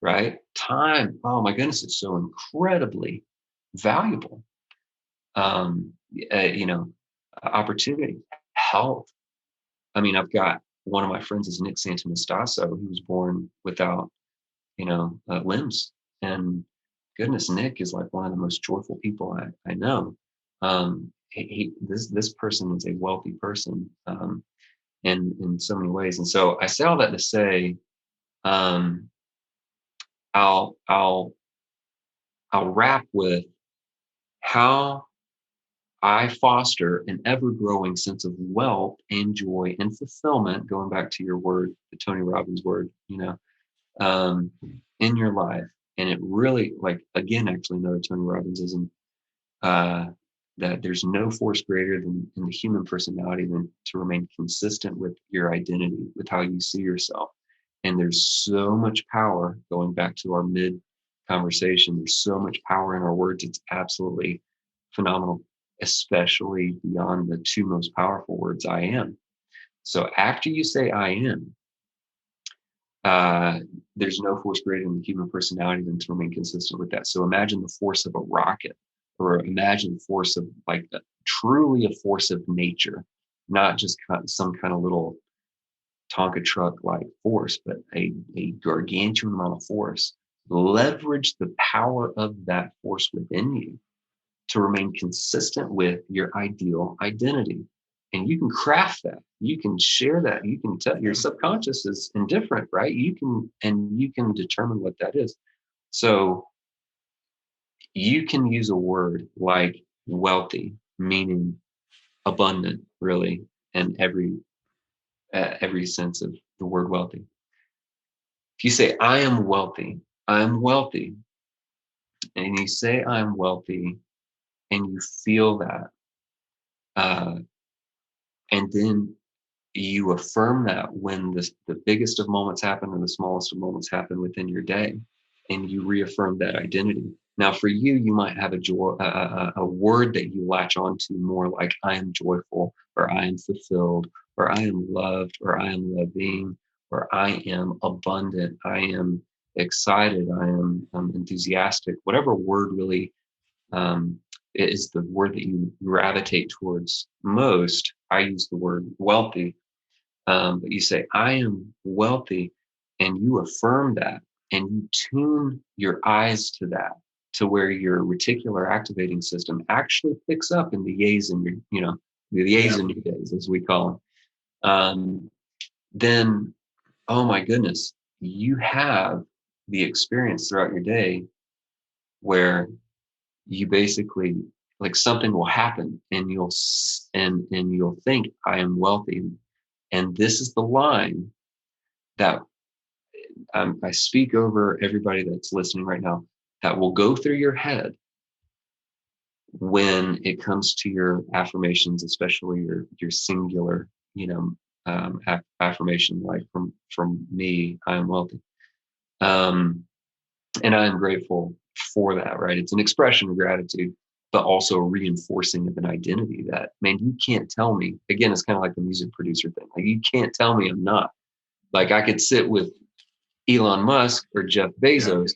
right? Time. Oh my goodness, it's so incredibly valuable. Um, Opportunity, health. I mean, I've got one of my friends is Nick Santanastasso. He was born without, limbs. And goodness, Nick is like one of the most joyful people I know. This person is a wealthy person, in so many ways. And so I say all that to say, um, I'll wrap with, how I foster an ever-growing sense of wealth and joy and fulfillment, going back to your word, the Tony Robbins word, um, in your life. And it really, like, again, actually another Tony Robbinsism, that there's no force greater than in the human personality than to remain consistent with your identity, with how you see yourself. And there's so much power, going back to our mid conversation, there's so much power in our words. It's absolutely phenomenal, especially beyond the two most powerful words, I am. So after you say I am, there's no force greater than the human personality than to remain consistent with that. So imagine the force of a rocket, or imagine the force of, like, truly a force of nature, not just some kind of little Tonka truck like force, but a gargantuan amount of force. Leverage the power of that force within you to remain consistent with your ideal identity. And you can craft that. You can share that. You can tell your subconscious is indifferent, right? You can determine what that is. So you can use a word like wealthy, meaning abundant, really, in every sense of the word wealthy. If you say, I'm wealthy, and you say I'm wealthy, and you feel that, and then you affirm that when the biggest of moments happen and the smallest of moments happen within your day, and you reaffirm that identity. Now, for you, you might have a word that you latch onto more, like I am joyful, or I am fulfilled, or I am loved, or I am loving, or I am abundant, I am excited, I am enthusiastic. Whatever word really is the word that you gravitate towards most. I use the word wealthy, but you say, I am wealthy, and you affirm that, and you tune your eyes to that, to where your reticular activating system actually picks up in the yays in the yays in your days, as we call them. Then, oh my goodness, you have the experience throughout your day where you basically, like, something will happen, and you'll think, I am wealthy. And this is the line that I speak over everybody that's listening right now, that will go through your head when it comes to your affirmations, especially your singular, affirmation, like from me, I am wealthy. And I am grateful for that, right? It's an expression of gratitude, but also a reinforcing of an identity that, man, you can't tell me. Again, it's kind of like the music producer thing. Like, you can't tell me I'm not. Like, I could sit with Elon Musk or Jeff Bezos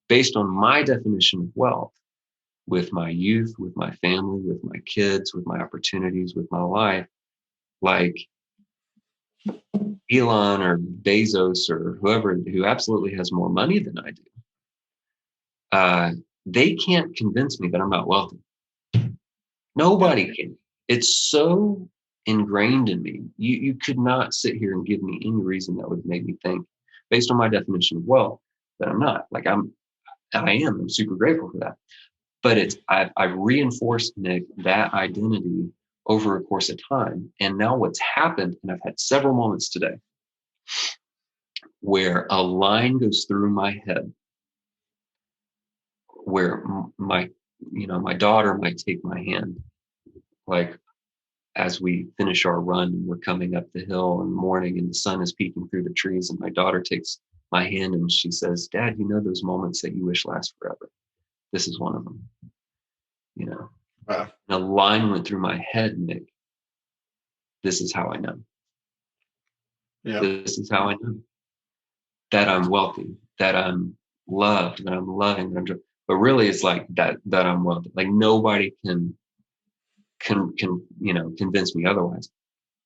based on my definition of wealth, with my youth, with my family, with my kids, with my opportunities, with my life. Like, Elon or Bezos or whoever who absolutely has more money than I do, they can't convince me that I'm not wealthy. Nobody can. It's so ingrained in me. You could not sit here and give me any reason that would make me think, based on my definition of wealth, that I'm not. Like, I am. I'm super grateful for that. But I've reinforced, Nick, that identity over a course of time. And now what's happened, and I've had several moments today where a line goes through my head, where my daughter might take my hand, like, as we finish our run and we're coming up the hill in the morning and the sun is peeking through the trees, and my daughter takes my hand and she says, Dad, those moments that you wish last forever? This is one of them. Wow. And a line went through my head, Nick. This is how I know. Yeah. This is how I know that I'm wealthy, that I'm loved, that I'm loving, but really it's like that I'm wealthy. Like, nobody can convince me otherwise.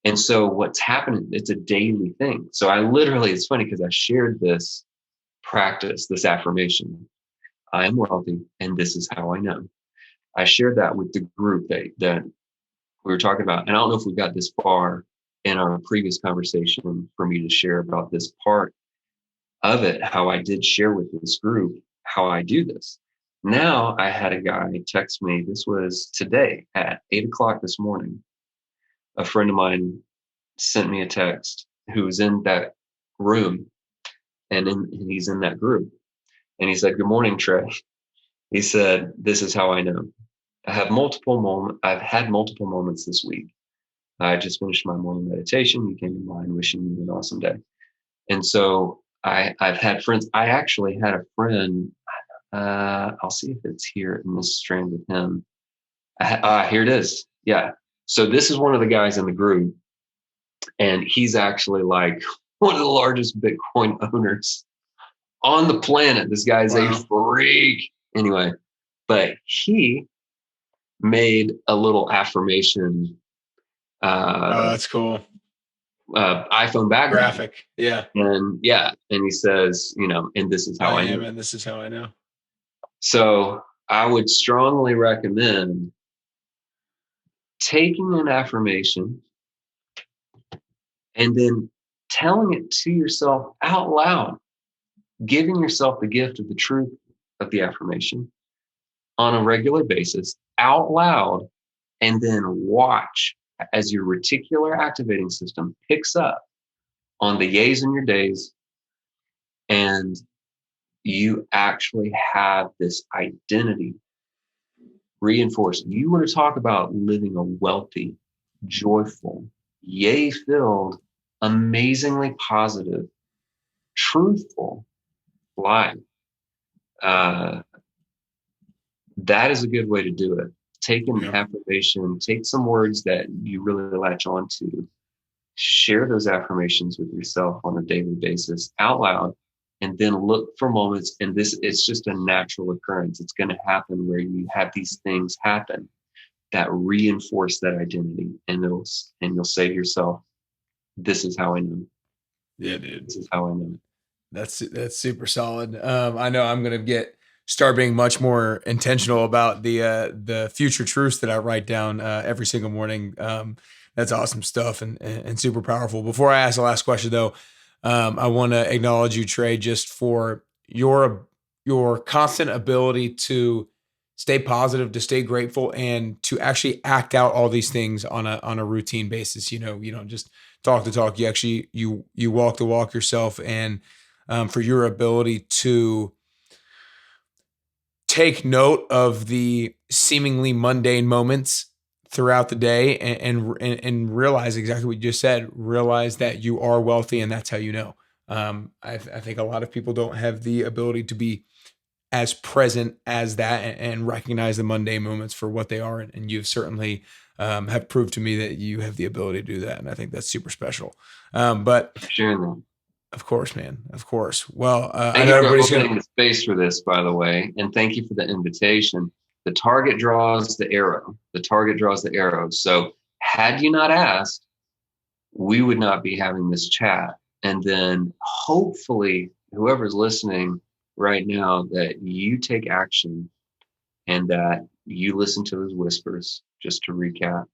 And so what's happening, it's a daily thing. So it's funny because I shared this practice, this affirmation, I am wealthy, and this is how I know. I shared that with the group that we were talking about. And I don't know if we got this far in our previous conversation for me to share about this part of it, how I did share with this group how I do this. Now I had a guy text me. This was today at 8 o'clock this morning. A friend of mine sent me a text who was in that room and he's in that group. And he said, "Good morning, Trey." He said, "This is how I know. I've had multiple moments this week. I just finished my morning meditation. You came to mind, wishing you an awesome day." And so I've had friends. I actually had a friend. I'll see if it's here in this strand with him. Here it is. Yeah. So this is one of the guys in the group, and he's actually like one of the largest Bitcoin owners on the planet. This guy's a freak. Anyway, but he made a little affirmation. That's cool. iPhone background Graphic. Yeah. And he says, and this is how I am, and this is how I know. So I would strongly recommend taking an affirmation and then telling it to yourself out loud, giving yourself the gift of the truth of the affirmation on a regular basis out loud, and then watch as your reticular activating system picks up on the yays in your days, and you actually have this identity reinforced. You want to talk about living a wealthy, joyful, yay-filled, amazingly positive, truthful life. That is a good way to do it. Take an affirmation, take some words that you really latch on to, share those affirmations with yourself on a daily basis out loud, and then look for moments. And it's just a natural occurrence. It's going to happen where you have these things happen that reinforce that identity, and you'll say to yourself, "This is how I know." Yeah, dude. This is how I know. That's super solid. I know I'm going to start being much more intentional about the future truths that I write down every single morning. That's awesome stuff and super powerful. Before I ask the last question, though, I want to acknowledge you, Trey, just for your constant ability to stay positive, to stay grateful, and to actually act out all these things on a routine basis. You don't just talk the talk. You walk the walk yourself, and for your ability to take note of the seemingly mundane moments throughout the day and realize exactly what you just said. Realize that you are wealthy, and that's how you know. I think a lot of people don't have the ability to be as present as that and recognize the mundane moments for what they are. And you've certainly have proved to me that you have the ability to do that. And I think that's super special. But Sure. Of course, man. Of course. Well, I know everybody's opening the space for this, by the way, and thank you for the invitation. The target draws the arrow. The target draws the arrow. So had you not asked, we would not be having this chat. And then hopefully whoever's listening right now, that you take action and that you listen to those whispers. Just to recap,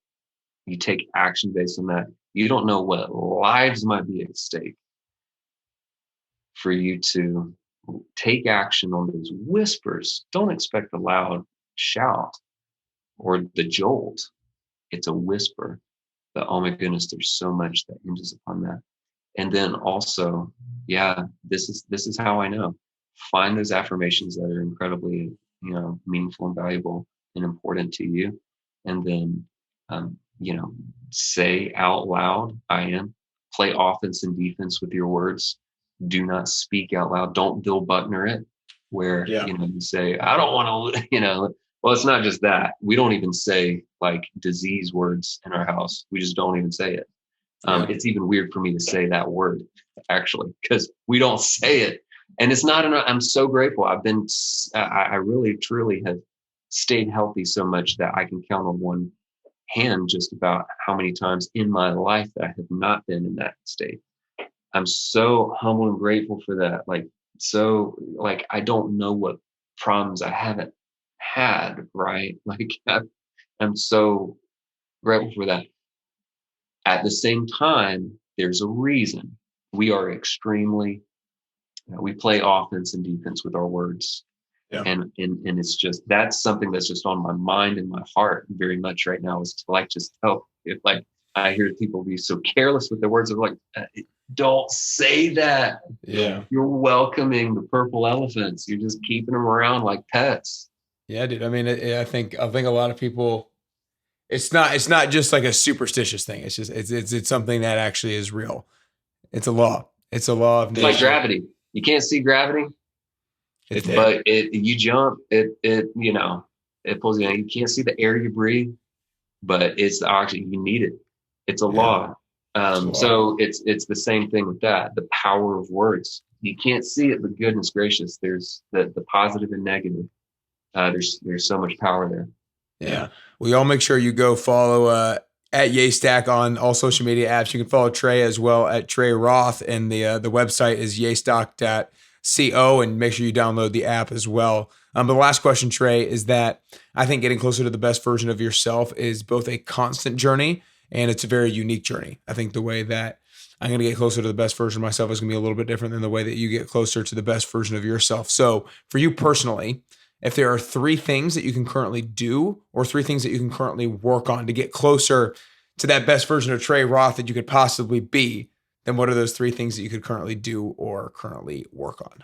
you take action based on that. You don't know what lives might be at stake for you to take action on those whispers. Don't expect a loud shout or the jolt. It's a whisper that, oh my goodness, there's so much that hinges upon that. And then also, this is how I know. Find those affirmations that are incredibly, meaningful and valuable and important to you. And then, say out loud, I am. Play offense and defense with your words. Do not speak out loud. Don't Bill Buckner it, where you say, I don't want to, well, it's not just that. We don't even say like disease words in our house. We just don't even say it. It's even weird for me to say that word, actually, because we don't say it. And it's not enough. I'm so grateful. I really, truly have stayed healthy so much that I can count on one hand just about how many times in my life that I have not been in that state. I'm so humble and grateful for that. I don't know what problems I haven't had, right? I'm so grateful for that. At the same time, there's a reason we are we play offense and defense with our words. Yeah. And it's just, that's something that's just on my mind and my heart very much right now, is to like, just help. If like, I hear people be so careless with their words of like, don't say that. Yeah. You're welcoming the purple elephants. You're just keeping them around like pets. Yeah, dude. I mean, I think a lot of people, it's not just like a superstitious thing. It's just, it's something that actually is real. It's a law. It's a law of It's like nature. gravity. You can't see gravity, It's there. but you jump, it pulls you in. You can't see the air you breathe, but it's the oxygen. You need it. It's a law. So it's the same thing with that. The power of words. You can't see it, but goodness gracious, there's the positive and negative. There's so much power there. Yeah. We all make sure you go follow at Yaystack on all social media apps. You can follow Trey as well at Trey Roth, and the website is yaystack.co, and make sure you download the app as well. But the last question, Trey, is that I think getting closer to the best version of yourself is both a constant journey and it's a very unique journey. I think the way that I'm going to get closer to the best version of myself is going to be a little bit different than the way that you get closer to the best version of yourself. So for you personally, if there are 3 things that you can currently do or 3 things that you can currently work on to get closer to that best version of Trey Roth that you could possibly be, then what are those 3 things that you could currently do or currently work on?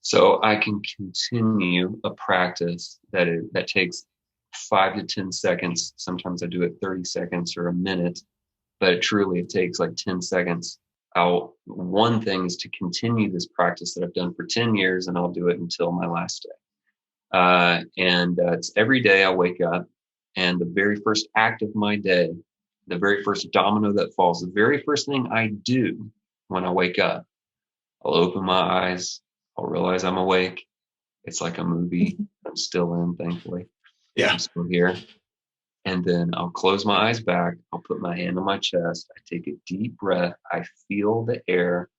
So I can continue a practice that takes 5 to 10 seconds. Sometimes I do it 30 seconds or a minute, but it takes like 10 seconds. One thing is to continue this practice that I've done for 10 years, and I'll do it until my last day. It's every day I wake up, and the very first act of my day, the very first domino that falls, the very first thing I do when I wake up, I'll open my eyes. I'll realize I'm awake. It's like a movie. I'm still in, thankfully. Yeah. I'm still here. And then I'll close my eyes back. I'll put my hand on my chest. I take a deep breath. I feel the air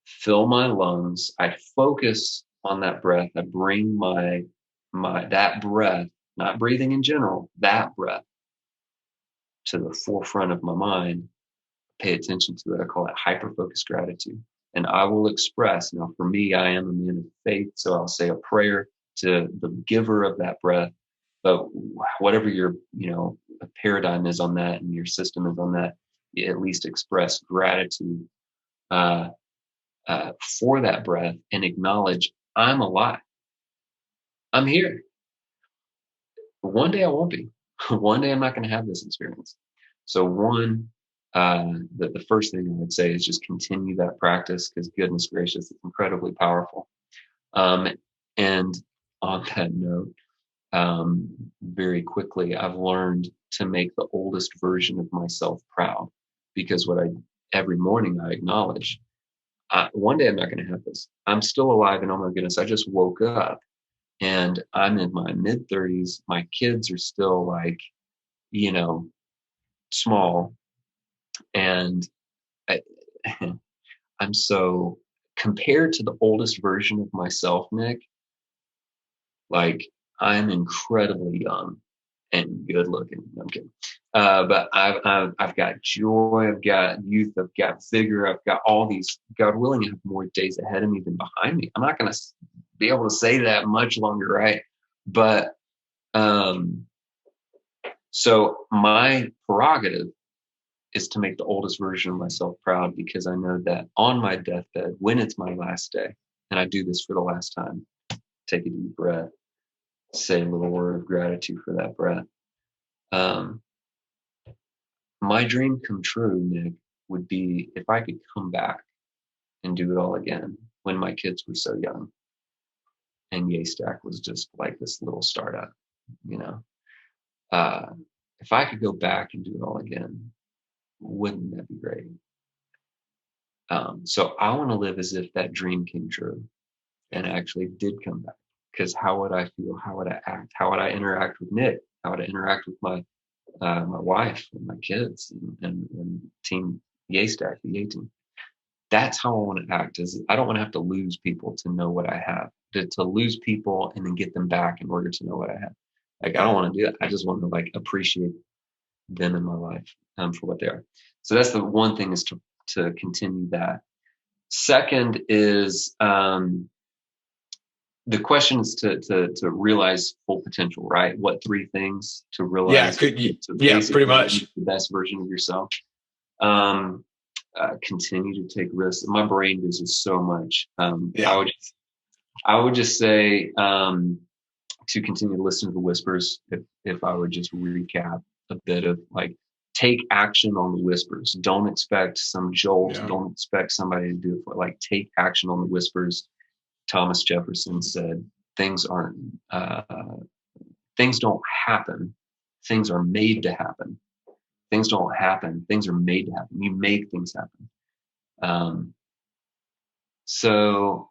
fill my lungs. I focus on that breath. I bring my that breath, not breathing in general, that breath to the forefront of my mind. Pay attention to it. I call it hyper-focused gratitude. And I will express, now for me, I am a man of faith, so I'll say a prayer to the giver of that breath. But whatever your, paradigm is on that and your system is on that, you at least express gratitude for that breath and acknowledge I'm alive. I'm here. But one day I won't be. One day I'm not going to have this experience. So the first thing I would say is just continue that practice, because goodness gracious, it's incredibly powerful. And on that note, very quickly, I've learned to make the oldest version of myself proud, because every morning I acknowledge, one day I'm not going to have this. I'm still alive, and oh my goodness, I just woke up and I'm in my mid 30s. My kids are still like, small. And I'm so, compared to the oldest version of myself, Nick, like I'm incredibly young and good looking. I'm kidding. But I've got joy, I've got youth, I've got vigor, I've got all these, God willing, I have more days ahead of me than behind me. I'm not going to be able to say that much longer, right? But so my prerogative is to make the oldest version of myself proud, because I know that on my deathbed, when it's my last day, and I do this for the last time, take a deep breath, say a little word of gratitude for that breath. My dream come true, Nick, would be if I could come back and do it all again when my kids were so young and Yaystack was just like this little startup, if I could go back and do it all again, wouldn't that be great? So I want to live as if that dream came true and actually did come back. Because how would I feel? How would I act? How would I interact with Nick? How would I interact with my wife and my kids and team Yaystack, the Yay team? That's how I want to act. I don't want to have to lose people to know what I have. To lose people and then get them back in order to know what I have. Like, I don't want to do that. I just want to appreciate them in my life for what they are. So that's the one thing, is to continue that. Second is the question is to realize full potential, right? What 3 things to realize? Pretty much the best version of yourself. Continue to take risks. My brain uses so much. I would just say to continue to listen to the whispers. If I would just recap a bit of like, take action on the whispers. Don't expect some jolt. Yeah. Don't expect somebody to do it for, like, take action on the whispers. Thomas Jefferson said, things don't happen. Things are made to happen. Things don't happen. Things are made to happen. You make things happen. So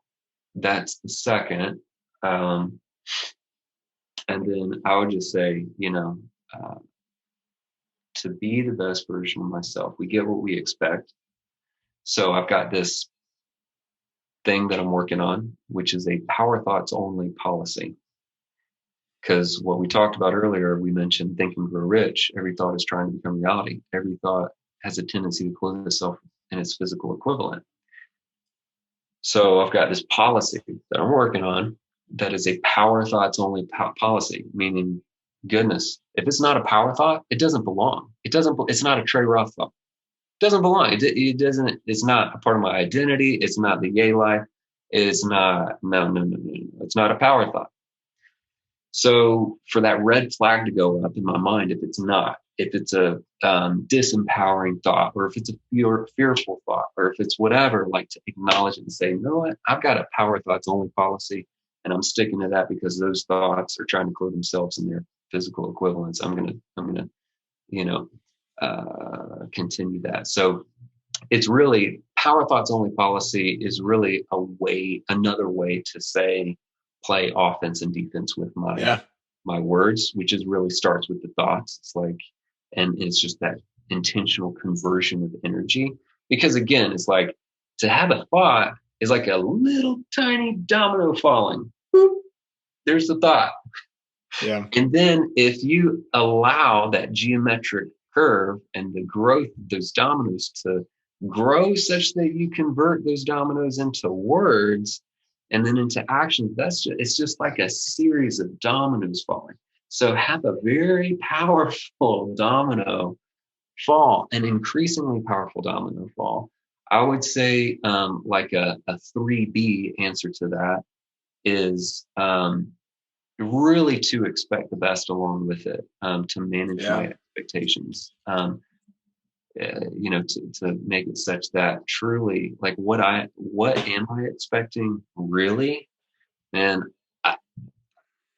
that's the second. And then I would just say, to be the best version of myself, we get what we expect. So I've got this thing that I'm working on, which is a power thoughts only policy. Because what we talked about earlier, we mentioned Think and Grow Rich. Every thought is trying to become reality. Every thought has a tendency to clothe itself in its physical equivalent. So I've got this policy that I'm working on that is a power thoughts only policy, meaning, goodness, if it's not a power thought, it doesn't belong. It's not a Trey Roth thought. It doesn't belong. It doesn't, it's not a part of my identity. It's not the yay life. It's not, no. It's not a power thought. So for that red flag to go up in my mind, if it's a disempowering thought, or if it's a fearful thought, or if it's whatever, like, to acknowledge it and say, you know what, I've got a power thoughts only policy, and I'm sticking to that because those thoughts are trying to clothe themselves in their physical equivalents. I'm gonna continue that. So it's really, power thoughts only policy is really another way to say, play offense and defense with my words, which is really starts with the thoughts. It's like, and it's just that intentional conversion of energy. Because again, it's like, to have a thought is like a little tiny domino falling. Boop, there's the thought. Yeah. And then if you allow that geometric curve and the growth of those dominoes to grow such that you convert those dominoes into words and then into action, it's just like a series of dominoes falling. So have a very powerful domino fall, an increasingly powerful domino fall. I would say like a 3B answer to that is really to expect the best along with it, to manage my expectations, to make it such that truly, like, what am I expecting really? And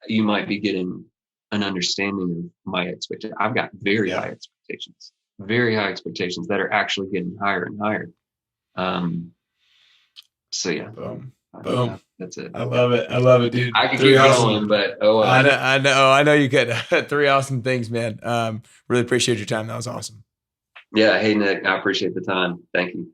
you might be getting an understanding of my expectation. I've got very high expectations that are actually getting higher and higher. So yeah. Boom. That's it. I love it, dude. I could keep going, but I know you could. 3 awesome things, man. Really appreciate your time. That was awesome. Yeah. Hey, Nick, I appreciate the time. Thank you.